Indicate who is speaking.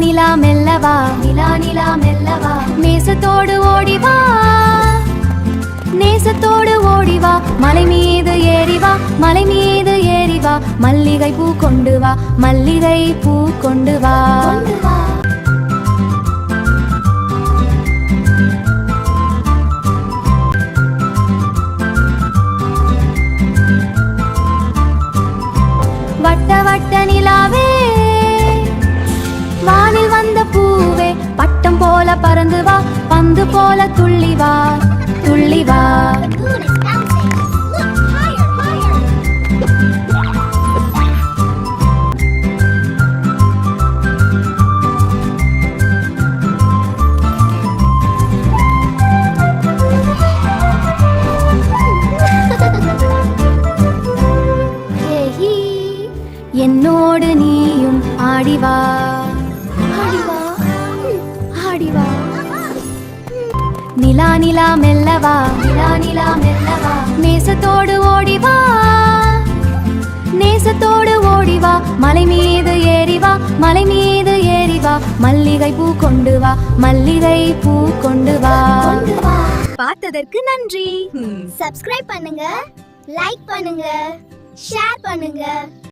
Speaker 1: நிலா மெல்லவா நிலா நிலா மெல்லவா நேசத்தோடு ஓடிவா நேசத்தோடு ஓடிவா மலை மீது ஏறிவா மலை மீது ஏறிவா மல்லிகை பூ கொண்டு வா மல்லிகை பூ கொண்டு வா வட்ட வட்ட நிலாவே வானில் வந்த பூவே பட்டம் போல பறந்து வா பந்து போல துள்ளி வா துள்ளி வா என்னோடு நீயும் ஆடிவா ஆடிவா ஆடிவா நிலா நிலா மெல்லவா நிலா நிலா மெல்லவா நேசத்தோடு ஓடிவா நேசத்தோடு ஓடிவா மலை மீது ஏறிவா மலை மீது ஏறிவா மல்லிகை பூ கொண்டு வா மல்லிகை பூ கொண்டு வா
Speaker 2: பார்த்ததற்கு நன்றி. சப்ஸ்கிரைப் பண்ணுங்க, லைக் பண்ணுங்க, ஷேர் பண்ணுங்க.